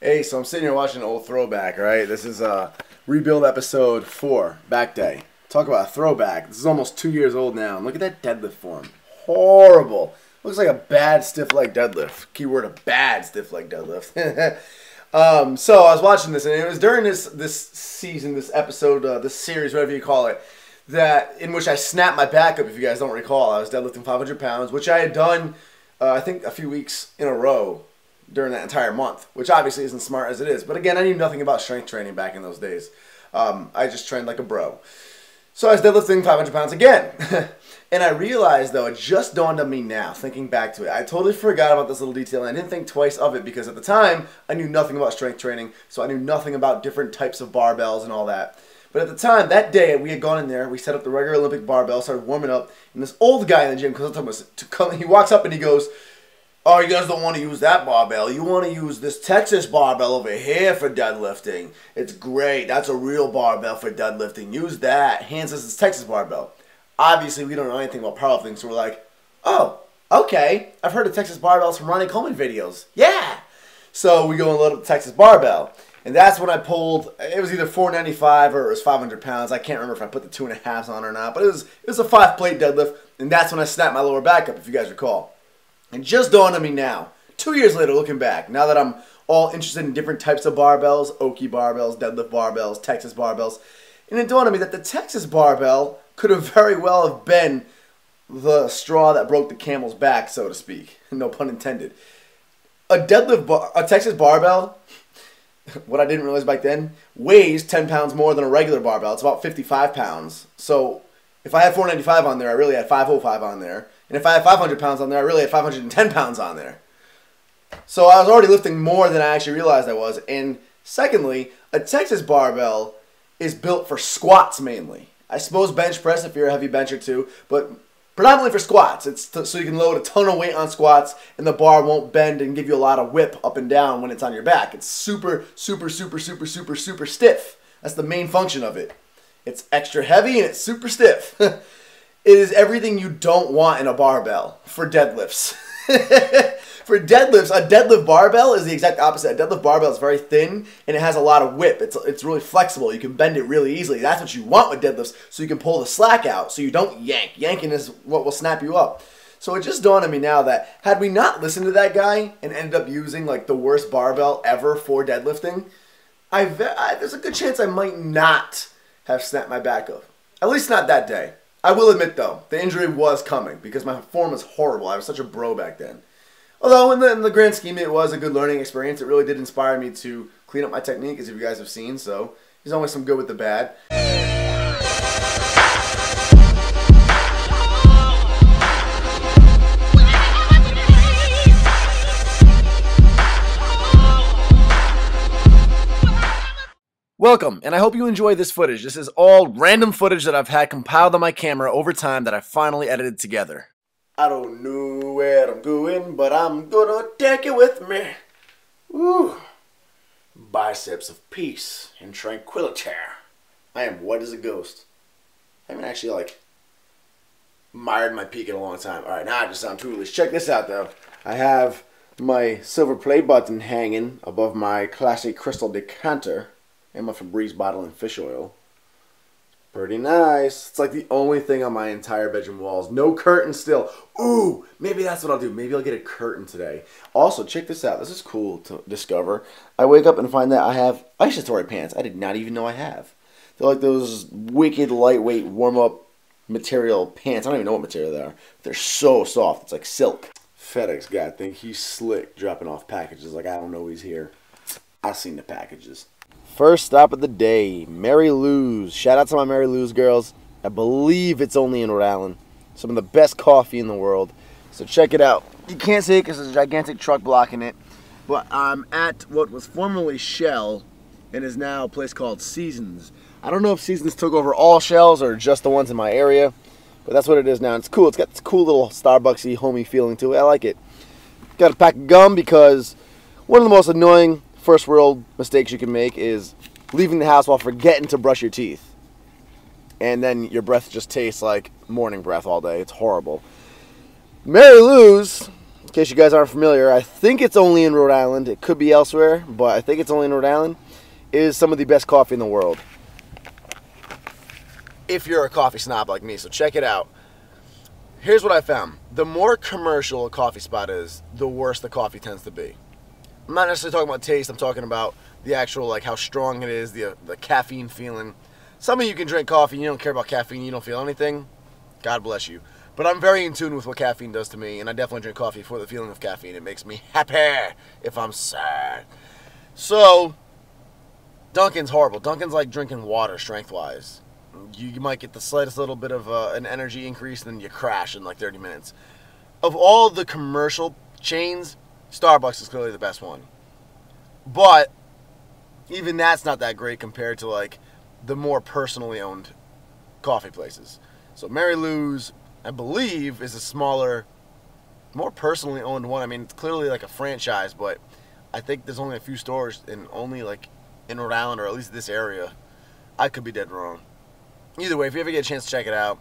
Hey, so I'm sitting here watching an old throwback, right? This is Rebuild episode 4, Back Day. Talk about a throwback. This is almost 2 years old now. And look at that deadlift form. Horrible. Looks like a bad stiff leg deadlift. Keyword a bad stiff leg deadlift. So I was watching this, and it was during this season, this episode, this series, whatever you call it, that in which I snapped my back up. If you guys don't recall, I was deadlifting 500 pounds, which I had done, I think, a few weeks in a row during that entire month, which obviously isn't smart as it is. But again, I knew nothing about strength training back in those days. I just trained like a bro. So I was deadlifting 500 pounds again. And I realized, though, it just dawned on me now, thinking back to it. I totally forgot about this little detail, and I didn't think twice of it because at the time, I knew nothing about strength training, so I knew nothing about different types of barbells and all that. But at the time, that day, we had gone in there, we set up the regular Olympic barbell, started warming up, and this old guy in the gym comes up to us, he walks up and he goes, "Oh, you guys don't want to use that barbell. You want to use this Texas barbell over here for deadlifting. It's great. That's a real barbell for deadlifting. Use that." Hands us this Texas barbell. Obviously, we don't know anything about powerlifting, so we're like, "Oh, okay. I've heard of Texas barbells from Ronnie Coleman videos. Yeah." So we go and load up the Texas barbell. And that's when I pulled, it was either 495 or it was 500 pounds. I can't remember if I put the 2.5s on or not. But it was a 5-plate deadlift. And that's when I snapped my lower back up, if you guys recall. And just dawned on me now, 2 years later, looking back, now that I'm all interested in different types of barbells, Oki barbells, deadlift barbells, Texas barbells, and it dawned on me that the Texas barbell could have very well have been the straw that broke the camel's back, so to speak. No pun intended. A Texas barbell, what I didn't realize back then, weighs 10 pounds more than a regular barbell. It's about 55 pounds. So if I had 495 on there, I really had 505 on there. And if I had 500 pounds on there, I really had 510 pounds on there. So I was already lifting more than I actually realized I was. And secondly, a Texas barbell is built for squats mainly. I suppose bench press if you're a heavy bencher too, but predominantly for squats. It's so you can load a ton of weight on squats and the bar won't bend and give you a lot of whip up and down when it's on your back. It's super, super, super, super, super, super stiff. That's the main function of it. It's extra heavy and it's super stiff. It is everything you don't want in a barbell for deadlifts. For deadlifts, a deadlift barbell is the exact opposite. A deadlift barbell is very thin and it has a lot of whip. It's really flexible. You can bend it really easily. That's what you want with deadlifts, so you can pull the slack out so you don't yank. Yanking is what will snap you up. So it just dawned on me now that had we not listened to that guy and ended up using like the worst barbell ever for deadlifting, there's a good chance I might not have snapped my back up. At least not that day. I will admit, though, the injury was coming because my form was horrible. I was such a bro back then. Although, in the grand scheme, it was a good learning experience. It really did inspire me to clean up my technique, as you guys have seen. So, there's always some good with the bad. Welcome, and I hope you enjoy this footage. This is all random footage that I've had compiled on my camera over time that I finally edited together. I don't know where I'm going, but I'm gonna take it with me. Woo! Biceps of peace and tranquility. I am white as a ghost. I haven't actually, like, mired my peak in a long time. Alright, now I just sound toolish. Check this out, though. I have my silver play button hanging above my classic crystal decanter and my Febreze bottle and fish oil. Pretty nice. It's like the only thing on my entire bedroom walls. No curtain still. Ooh, maybe that's what I'll do. Maybe I'll get a curtain today. Also, check this out. This is cool to discover. I wake up and find that I have isolatory pants. I did not even know I have. They're like those wicked lightweight warm-up material pants. I don't even know what material they are. They're so soft. It's like silk. FedEx guy, I think he's slick dropping off packages like I don't know he's here. I've seen the packages. First stop of the day, Mary Lou's. Shout out to my Mary Lou's girls. I believe it's only in Rhode Island. Some of the best coffee in the world. So check it out. You can't see it because there's a gigantic truck blocking it. But I'm at what was formerly Shell and is now a place called Seasons. I don't know if Seasons took over all Shells or just the ones in my area. But that's what it is now. It's cool. It's got this cool little Starbucksy, homey feeling to it. I like it. Got a pack of gum because one of the most annoying first world mistakes you can make is leaving the house while forgetting to brush your teeth. And then your breath just tastes like morning breath all day. It's horrible. Mary Lou's in case you guys aren't familiar, I think it's only in Rhode Island. It could be elsewhere, but I think it's only in Rhode Island. Is some of the best coffee in the world. If you're a coffee snob like me, so check it out. Here's what I found. The more commercial a coffee spot is, the worse the coffee tends to be. I'm not necessarily talking about taste. I'm talking about the actual, like, how strong it is, the caffeine feeling. Some of you can drink coffee and you don't care about caffeine, you don't feel anything. God bless you. But I'm very in tune with what caffeine does to me, and I definitely drink coffee for the feeling of caffeine. It makes me happy if I'm sad. So, Dunkin's horrible. Dunkin's like drinking water strength-wise. You might get the slightest little bit of an energy increase, and then you crash in like 30 minutes. Of all the commercial chains, Starbucks is clearly the best one. But even that's not that great compared to like the more personally owned coffee places. So Mary Lou's, I believe, is a smaller, more personally owned one. I mean, it's clearly like a franchise, but I think there's only a few stores in Rhode Island, or at least this area. I could be dead wrong. Either way, if you ever get a chance to check it out,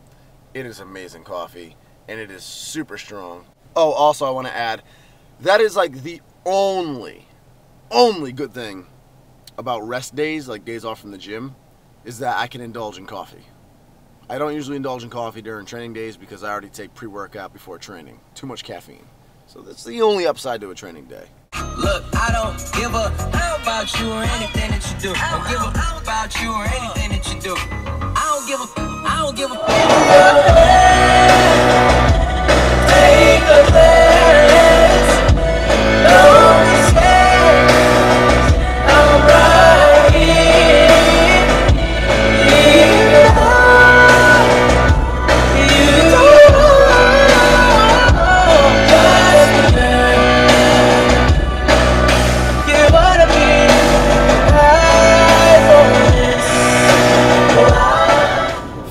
it is amazing coffee, and it is super strong. Oh, also I want to add, that is like the only good thing about rest days, like days off from the gym, is that I can indulge in coffee. I don't usually indulge in coffee during training days because I already take pre-workout before training. Too much caffeine. So that's the only upside to a training day. Look, I don't give a about you or anything that you do. I don't give a about you or anything that you do. I don't give a take a chance. No mistake. I'm right here. You don't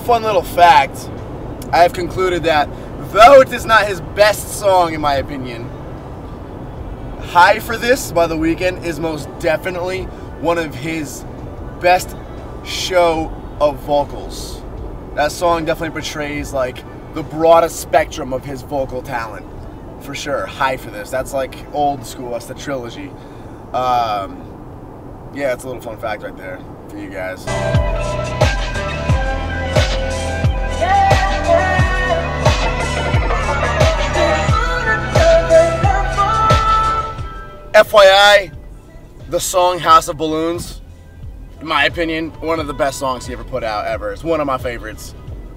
Fun little fact, I have concluded that though it is not his best song in my opinion, High for This by The Weeknd is most definitely one of his best show of vocals. That song definitely portrays like the broadest spectrum of his vocal talent, for sure. High for This, that's like old school, that's the trilogy. Yeah, it's a little fun fact right there for you guys. FYI, the song House of Balloons, in my opinion, one of the best songs he ever put out ever. It's one of my favorites.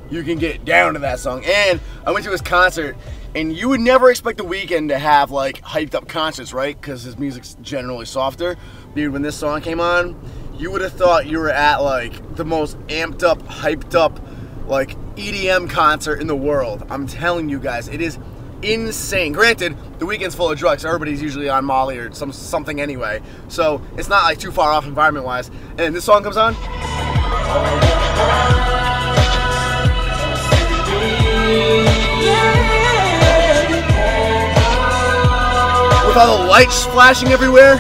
You can get down to that song. And I went to his concert, and you would never expect The Weeknd to have like hyped up concerts, right? Because his music's generally softer. Dude, when this song came on, you would have thought you were at like the most amped up, hyped up, like EDM concert in the world. I'm telling you guys, it is insane. Granted, The Weeknd's full of drugs. Everybody's usually on Molly or something anyway, so it's not like too far off environment-wise. And this song comes on. With all the lights flashing everywhere.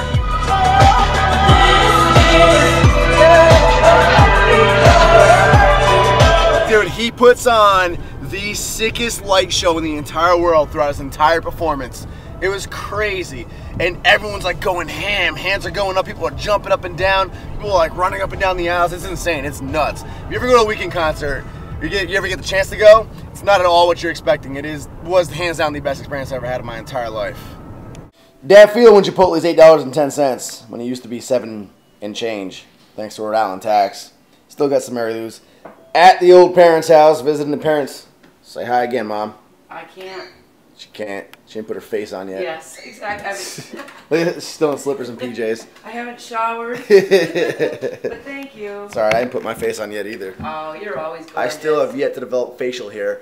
Dude, he puts on the sickest light show in the entire world throughout his entire performance. It was crazy. And everyone's like going ham. Hands are going up. People are jumping up and down. People are like running up and down the aisles. It's insane. It's nuts. If you ever go to a Weeknd concert, you ever get the chance to go, it's not at all what you're expecting. It was hands down the best experience I ever had in my entire life. Dad, feel when Chipotle's $8.10 when it used to be $7 and change, thanks to Rhode Island tax. Still got some Mary Lou's. At the old parents' house, visiting the parents. Say hi again, Mom. I can't. She can't. She didn't put her face on yet. Yes, exactly. Look at, she's still in slippers and PJs. I haven't showered, but thank you. Sorry, I didn't put my face on yet either. Oh, you're always gorgeous. I still have yet to develop facial hair.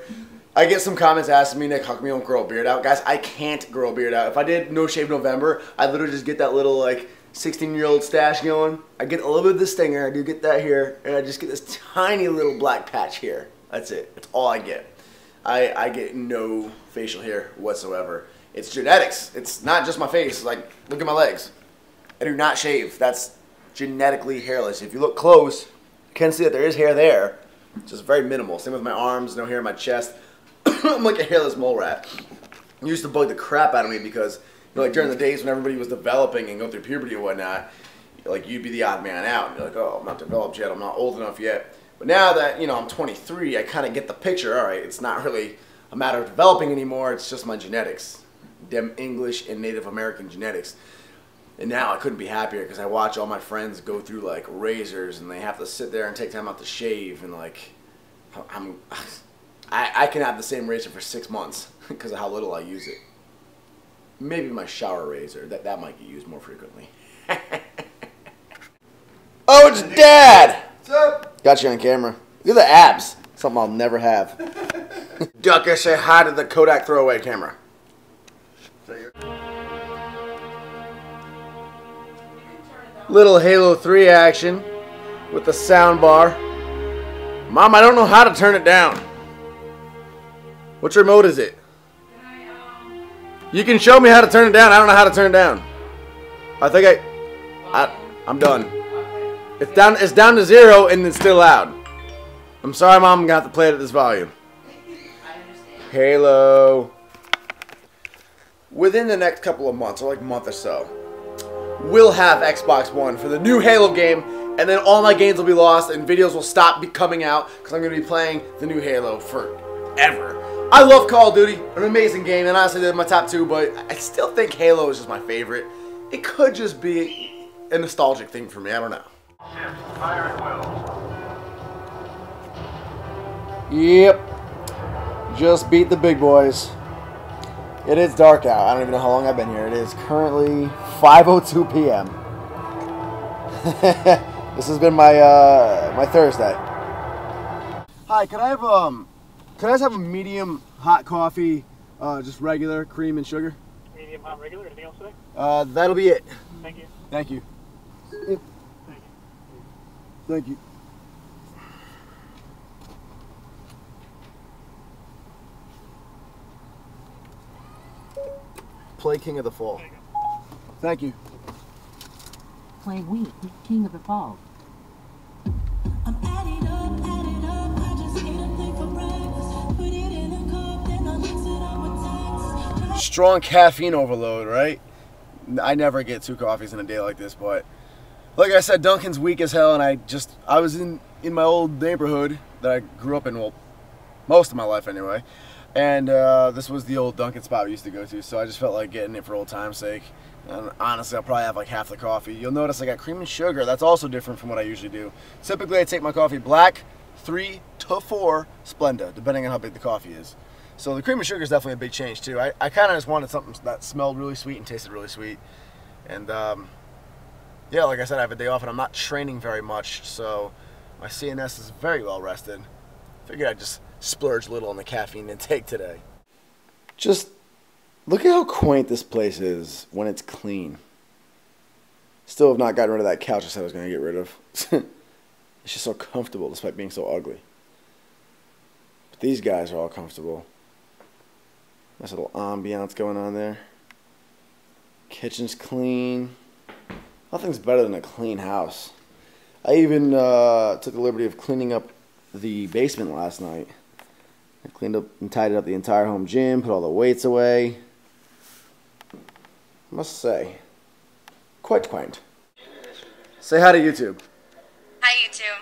I get some comments asking me, Nick, how come you don't grow a beard out? Guys, I can't grow a beard out. If I did No Shave November, I'd literally just get that little, like, 16-year-old stash going. I get a little bit of the stinger, I do get that here, and I just get this tiny little black patch here. That's it. That's all I get. I get no facial hair whatsoever. It's genetics. It's not just my face. Like, look at my legs. I do not shave. That's genetically hairless. If you look close, you can see that there is hair there. It's just very minimal. Same with my arms, no hair in my chest. I'm like a hairless mole rat. It used to bug the crap out of me because, like during the days when everybody was developing and going through puberty and whatnot, like you'd be the odd man out. And you're like, oh, I'm not developed yet. I'm not old enough yet. But now that, I'm 23, I kind of get the picture. All right, it's not really a matter of developing anymore. It's just my genetics. Them English and Native American genetics. And now I couldn't be happier because I watch all my friends go through like razors and they have to sit there and take time out to shave, and like I can have the same razor for 6 months because of how little I use it. Maybe my shower razor, that might get used more frequently. Oh, it's Dad! What's up? Got you on camera. Look at the abs. Something I'll never have. Ducker, say hi to the Kodak throwaway camera. Little Halo 3 action with the sound bar. Mom, I don't know how to turn it down. Which remote is it? You can show me how to turn it down. I don't know how to turn it down. I think I'm done. It's down to 0 and it's still loud. I'm sorry, Mom. I'm gonna have to play it at this volume. Halo. Within the next couple of months, or like a month or so, we'll have Xbox One for the new Halo game, and then all my games will be lost and videos will stop coming out because I'm going to be playing the new Halo forever. I love Call of Duty, an amazing game, and honestly they're my top 2, but I still think Halo is just my favorite. It could just be a nostalgic thing for me, I don't know. Yep, just beat the big boys. It is dark out. I don't even know how long I've been here. It is currently 5:02 p.m. This has been my my Thursday. Hi, can I just have a medium hot coffee, just regular cream and sugar? Medium hot regular. Anything else today? That'll be it. Thank you. Thank you. Thank you. Play King of the Fall. Thank you. Play Wheat, King of the Fall. I'm adding up, I just ate a thing for breakfast. Put it in a cup, then I mix it up with Texas. Strong caffeine overload, right? I never get 2 coffees in a day like this, but like I said, Dunkin's weak as hell, and I was in my old neighborhood that I grew up in, well, most of my life anyway. And this was the old Dunkin' spot we used to go to, so I just felt like getting it for old time's sake. And honestly, I'll probably have like half the coffee. You'll notice I got cream and sugar. That's also different from what I usually do. Typically, I take my coffee black, 3 to 4 Splenda, depending on how big the coffee is. So the cream and sugar is definitely a big change too. I kind of just wanted something that smelled really sweet and tasted really sweet. And yeah, like I said, I have a day off and I'm not training very much, so my CNS is very well rested. Figured I'd just splurge a little on the caffeine intake today. Just look at how quaint this place is when it's clean. Still have not gotten rid of that couch I said I was going to get rid of. It's just so comfortable despite being so ugly. But these guys are all comfortable. Nice little ambiance going on there. Kitchen's clean. Nothing's better than a clean house. I even took the liberty of cleaning up the basement last night. I cleaned up and tidied up the entire home gym, put all the weights away. I must say, quite quaint. Say hi to YouTube. Hi, YouTube.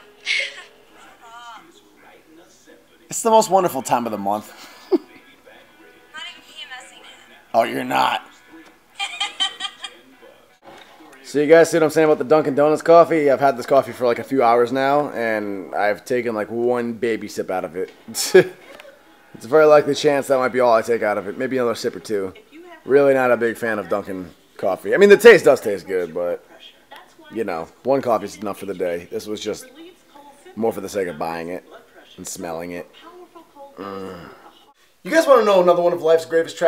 It's the most wonderful time of the month. Not even PMSing it. Oh, you're not. So you guys see what I'm saying about the Dunkin' Donuts coffee? I've had this coffee for like a few hours now, and I've taken like 1 baby sip out of it. It's a very likely chance that might be all I take out of it. Maybe another sip or 2. Really not a big fan of Dunkin' coffee. I mean, the taste does taste good, but, you know, 1 coffee is enough for the day. This was just more for the sake of buying it and smelling it. You guys want to know another one of life's greatest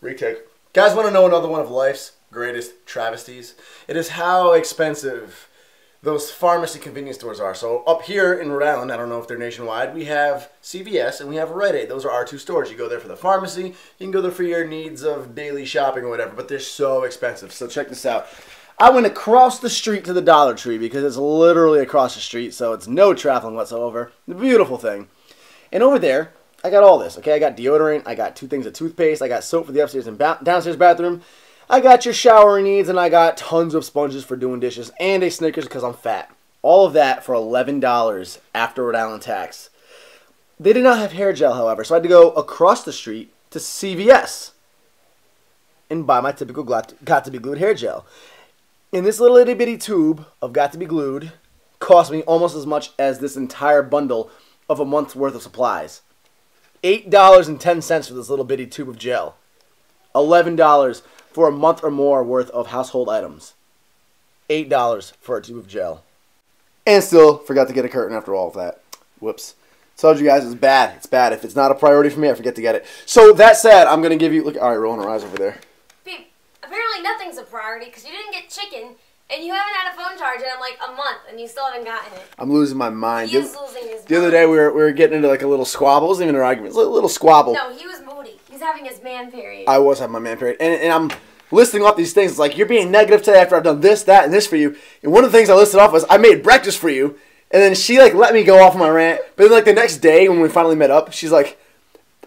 retake. Guys want to know another one of life's greatest travesties? It is how expensive those pharmacy convenience stores are. So up here in Rhode Island, I don't know if they're nationwide, we have CVS and we have Rite Aid. Those are our 2 stores. You go there for the pharmacy, you can go there for your needs of daily shopping or whatever, but they're so expensive. So check this out. I went across the street to the Dollar Tree because it's literally across the street, so it's no traveling whatsoever. The beautiful thing. And over there, I got all this, okay? I got deodorant. I got 2 things of toothpaste. I got soap for the upstairs and downstairs bathroom. I got your showering needs, and I got tons of sponges for doing dishes and a Snickers because I'm fat. All of that for $11 after Rhode Island tax. They did not have hair gel, however, so I had to go across the street to CVS and buy my typical got-to-be glued hair gel. And this little itty-bitty tube of got-to-be glued cost me almost as much as this entire bundle of a month's worth of supplies. $8.10 for this little bitty tube of gel. $11 for a month or more worth of household items. $8 for a tube of gel. And still forgot to get a curtain after all of that. Whoops. Told you guys it's bad. It's bad. If it's not a priority for me, I forget to get it. So that said, I'm going to give you... Look, all right, rolling her eyes over there. Babe, apparently nothing's a priority because you didn't get chicken and you haven't had a phone charger in like a month and you still haven't gotten it. I'm losing my mind. He is losing his mind. The other day we were getting into like a little squabble. It wasn't even an argument. It was a little squabble. No, he was moody. He's having his man period. I was having my man period. And I'm listing off these things. It's like, you're being negative today after I've done this, that, and this for you. And one of the things I listed off was I made breakfast for you. And then she like let me go off on my rant. But then like the next day when we finally met up, she's like,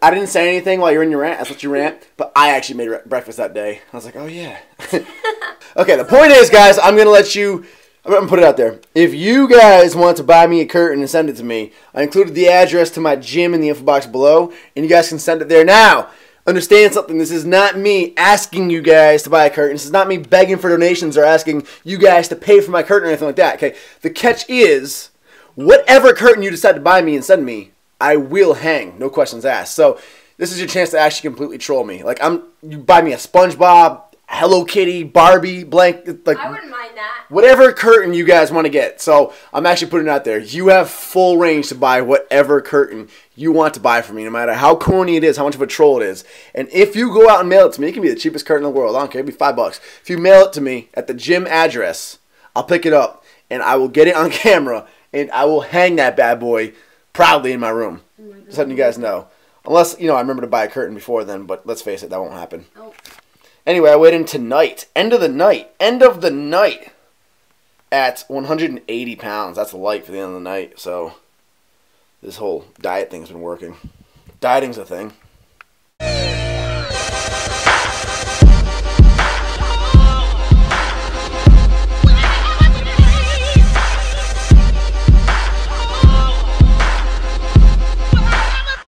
I didn't say anything while you're in your rant. That's what you rant. But I actually made breakfast that day. I was like, oh yeah. Okay, the point is, guys, I'm going to let you... I'm going to put it out there. If you guys want to buy me a curtain and send it to me, I included the address to my gym in the info box below, and you guys can send it there now. Understand something. This is not me asking you guys to buy a curtain. This is not me begging for donations or asking you guys to pay for my curtain or anything like that. Okay. The catch is, whatever curtain you decide to buy me and send me, I will hang. No questions asked. So this is your chance to actually completely troll me. Like you buy me a SpongeBob, Hello Kitty, Barbie, blanket, like I wouldn't mind that. Whatever curtain you guys want to get. So I'm actually putting it out there. You have full range to buy whatever curtain you want to buy for me, no matter how corny it is, how much of a troll it is. And if you go out and mail it to me, it can be the cheapest curtain in the world. I don't care. It'll be $5. If you mail it to me at the gym address, I'll pick it up and I will get it on camera and I will hang that bad boy proudly in my room. Just letting you guys know. Unless, I remember to buy a curtain before then, but let's face it, that won't happen. Oh. Anyway, I weighed in tonight. End of the night. At 180 pounds. That's light for the end of the night. So, this whole diet thing's been working. Dieting's a thing.